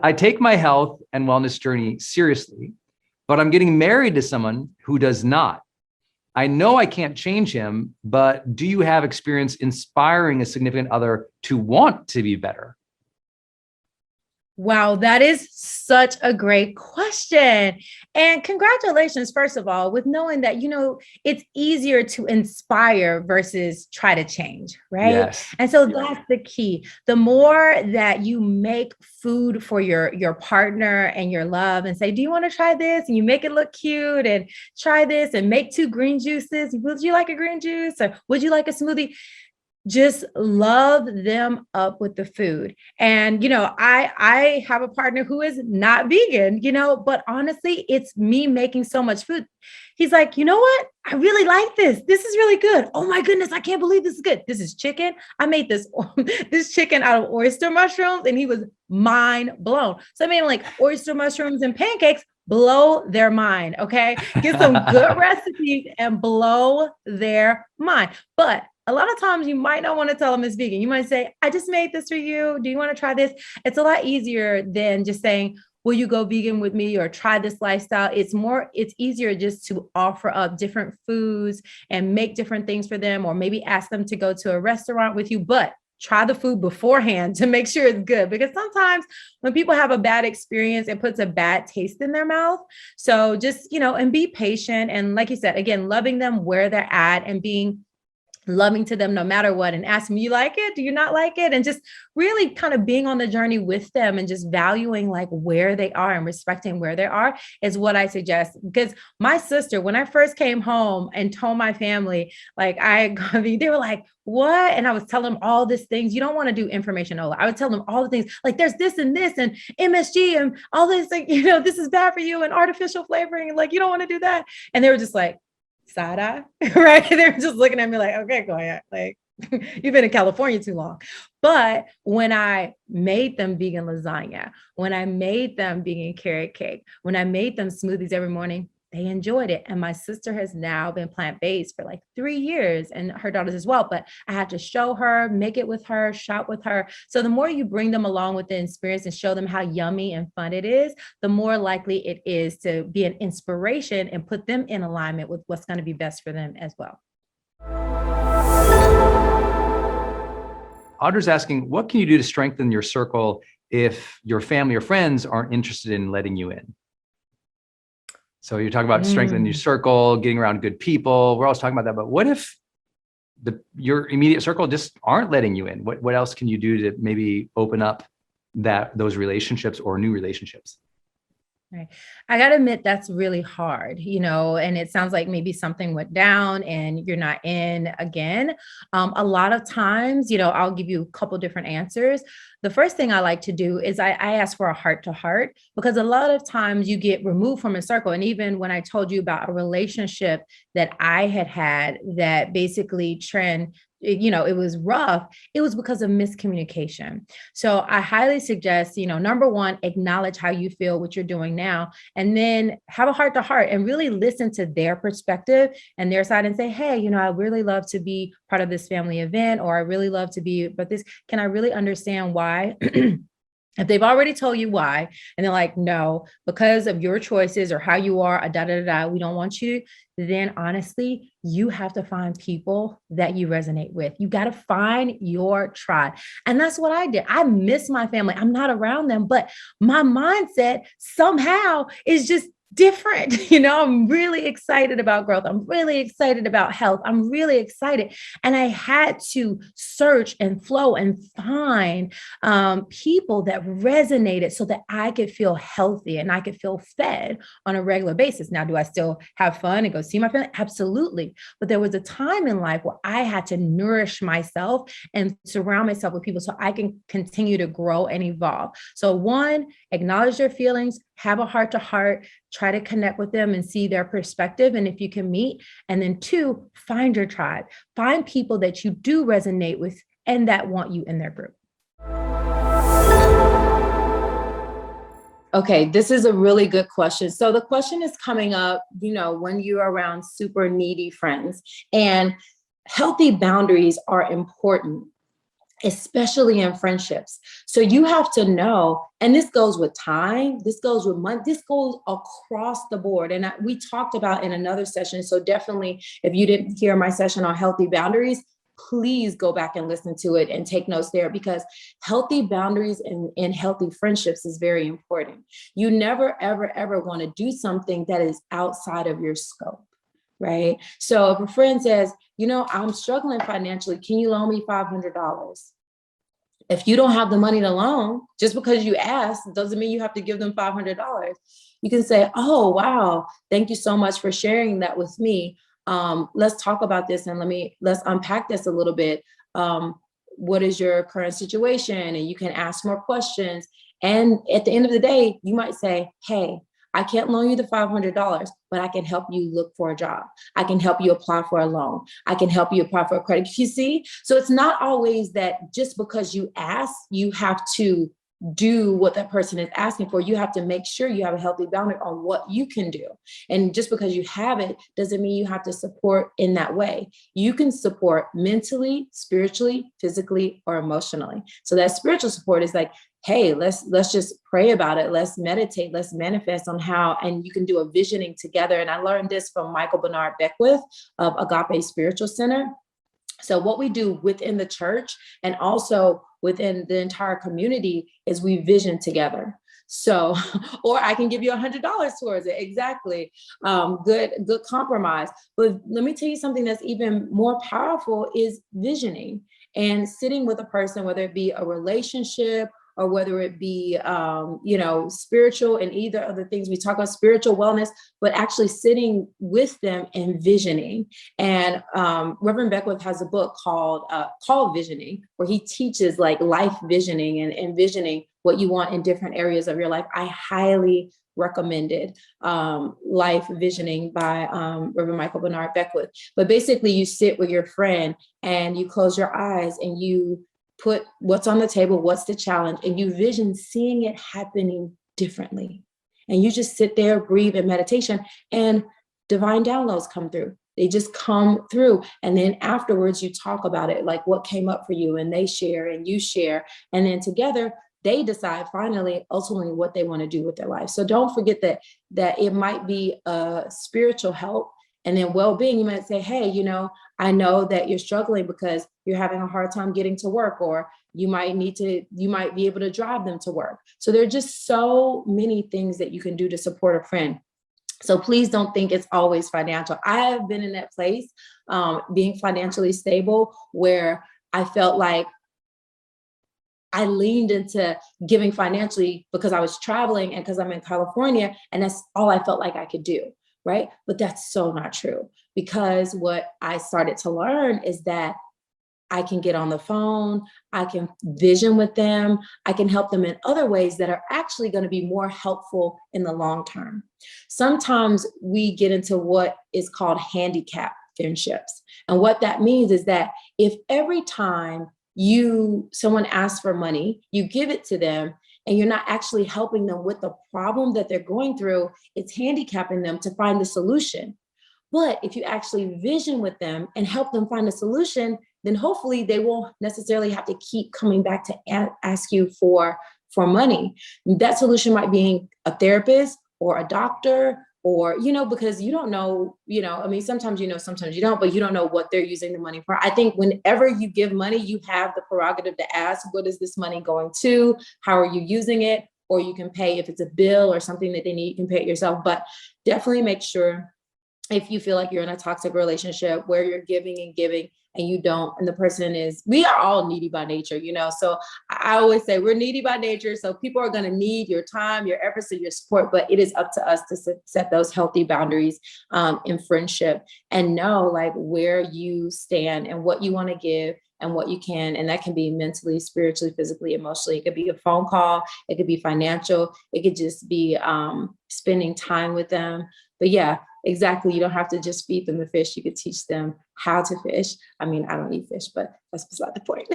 I take my health and wellness journey seriously, but I'm getting married to someone who does not. I know I can't change him, but do you have experience inspiring a significant other to want to be better? Wow, that is such a great question. And congratulations, first of all, with knowing that, it's easier to inspire versus try to change, right? Yes. And so that's the key. The more that you make food for your partner and your love and say, do you want to try this? And you make it look cute and try this and make 2 green juices. Would you like a green juice or would you like a smoothie? Just love them up with the food. And, I have a partner who is not vegan, but honestly, it's me making so much food. He's like, you know what? I really like this. This is really good. Oh my goodness. I can't believe this is good. This is chicken. I made this, this chicken out of oyster mushrooms and he was mind blown. So I made like oyster mushrooms and pancakes. Blow their mind. Okay. Get some good recipes and blow their mind. But a lot of times you might not want to tell them it's vegan. You might say, I just made this for you. Do you want to try this? It's a lot easier than just saying, will you go vegan with me or try this lifestyle? It's easier just to offer up different foods and make different things for them, or maybe ask them to go to a restaurant with you, but try the food beforehand to make sure it's good. Because sometimes when people have a bad experience, it puts a bad taste in their mouth. So just, and be patient. And like you said, again, loving them where they're at and being loving to them no matter what, and ask them, you like it? Do you not like it? And just really kind of being on the journey with them and just valuing like where they are and respecting where they are is what I suggest. Because my sister, when I first came home and told my family, like they were like, what? And I was telling them all these things. You don't want to do information only. I would tell them all the things, like there's this and MSG and all this, like, this is bad for you and artificial flavoring. And like, you don't want to do that. And they were just like, side eye, right? They're just looking at me like, okay, Koya, like you've been in California too long. But when I made them vegan lasagna, when I made them vegan carrot cake, when I made them smoothies every morning, they enjoyed it. And my sister has now been plant-based for like 3 years and her daughters as well. But I had to show her, make it with her, shop with her. So the more you bring them along with the experience and show them how yummy and fun it is, the more likely it is to be an inspiration and put them in alignment with what's going to be best for them as well. Audra's asking, what can you do to strengthen your circle if your family or friends aren't interested in letting you in? So you're talking about strengthening your circle, getting around good people. We're always talking about that. But what if your immediate circle just aren't letting you in? What else can you do to maybe open up those relationships or new relationships? Right. I got to admit, that's really hard, and it sounds like maybe something went down and you're not in again. A lot of times, I'll give you a couple different answers. The first thing I like to do is I ask for a heart to heart, because a lot of times you get removed from a circle. And even when I told you about a relationship that I had that basically it was rough, it was because of miscommunication. So I highly suggest, number one, acknowledge how you feel, what you're doing now, and then have a heart to heart and really listen to their perspective and their side and say, hey, I really love to be part of this family event, or I really love to be, but can I really understand why? If they've already told you why, and they're like, no, because of your choices or how you are, we don't want you, then honestly, you have to find people that you resonate with. You got to find your tribe. And that's what I did. I miss my family. I'm not around them, but my mindset somehow is just different. I'm really excited about growth. I'm really excited about health. I'm really excited. And I had to search and flow and find people that resonated so that I could feel healthy and I could feel fed on a regular basis. Now, do I still have fun and go see my family? Absolutely. But there was a time in life where I had to nourish myself and surround myself with people so I can continue to grow and evolve. So one, acknowledge their feelings, have a heart to heart, try to connect with them and see their perspective. And if you can meet, and then two, find your tribe, find people that you do resonate with and that want you in their group. Okay, this is a really good question. So the question is coming up, when you're around super needy friends, and healthy boundaries are important. especially in friendships. So you have to know, and this goes with time, this goes with money, this goes across the board. And we talked about in another session. So definitely, if you didn't hear my session on healthy boundaries, please go back and listen to it and take notes there, because healthy boundaries and healthy friendships is very important. You never, ever, ever want to do something that is outside of your scope. Right. So if a friend says, I'm struggling financially, can you loan me $500? If you don't have the money to loan, just because you ask doesn't mean you have to give them $500. You can say, oh, wow, thank you so much for sharing that with me. Let's talk about this and let's unpack this a little bit. What is your current situation? And you can ask more questions. And at the end of the day, you might say, hey, I can't loan you the $500, but I can help you look for a job. I can help you apply for a loan. I can help you apply for a credit. You see? So it's not always that just because you ask, you have to do what that person is asking for. You have to make sure you have a healthy boundary on what you can do. And just because you have it doesn't mean you have to support in that way. You can support mentally, spiritually, physically, or emotionally. So that spiritual support is like, hey, let's just pray about it. Let's meditate. Let's manifest on how, and you can do a visioning together. And I learned this from Michael Bernard Beckwith of Agape Spiritual Center. So what we do within the church and also within the entire community is we vision together. So, or I can give you $100 towards it. Exactly. Good compromise. But let me tell you something that's even more powerful is visioning and sitting with a person, whether it be a relationship or whether it be, spiritual, and either of the things we talk about, spiritual wellness, but actually sitting with them and visioning. And Reverend Beckwith has a book called Visioning, where he teaches like life visioning and envisioning what you want in different areas of your life. I highly recommended Life Visioning by Reverend Michael Bernard Beckwith. But basically you sit with your friend and you close your eyes and you put what's on the table, what's the challenge, and you vision seeing it happening differently. And you just sit there, breathe in meditation, and divine downloads come through. They just come through. And then afterwards you talk about it, like what came up for you, and they share and you share. And then together they decide finally, ultimately what they want to do with their life. So don't forget that it might be a spiritual help. And then well-being, you might say, hey, I know that you're struggling because you're having a hard time getting to work, or you might be able to drive them to work. So there are just so many things that you can do to support a friend. So please don't think it's always financial. I have been in that place, being financially stable, where I felt like I leaned into giving financially because I was traveling and because I'm in California, and that's all I felt like I could do. Right? But that's so not true, because what I started to learn is that I can get on the phone, I can vision with them, I can help them in other ways that are actually going to be more helpful in the long term. Sometimes we get into what is called handicap friendships. And what that means is that if every time someone asks for money, you give it to them, and you're not actually helping them with the problem that they're going through, it's handicapping them to find the solution. But if you actually vision with them and help them find a solution, then hopefully they won't necessarily have to keep coming back to ask you for money. That solution might be a therapist or a doctor, or, because you don't know, sometimes sometimes you don't, but you don't know what they're using the money for. I think whenever you give money, you have the prerogative to ask, what is this money going to? How are you using it? Or you can pay, if it's a bill or something that they need, you can pay it yourself. But definitely make sure, if you feel like you're in a toxic relationship where you're giving and you don't, and the person we are all needy by nature, so I always say we're needy by nature. So people are going to need your time, your efforts, and your support, but it is up to us to set those healthy boundaries in friendship, and know like where you stand and what you want to give and what you can. And that can be mentally, spiritually, physically, emotionally. It could be a phone call. It could be financial. It could just be spending time with them. But yeah, exactly. You don't have to just feed them the fish. You could teach them how to fish. I mean, I don't eat fish, but that's beside the point.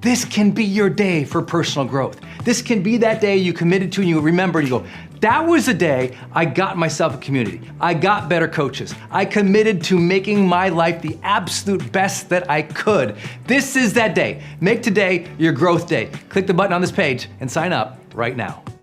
This can be your day for personal growth. This can be that day you committed to and you remember and you go, that was the day I got myself a community. I got better coaches. I committed to making my life the absolute best that I could. This is that day. Make today your growth day. Click the button on this page and sign up right now.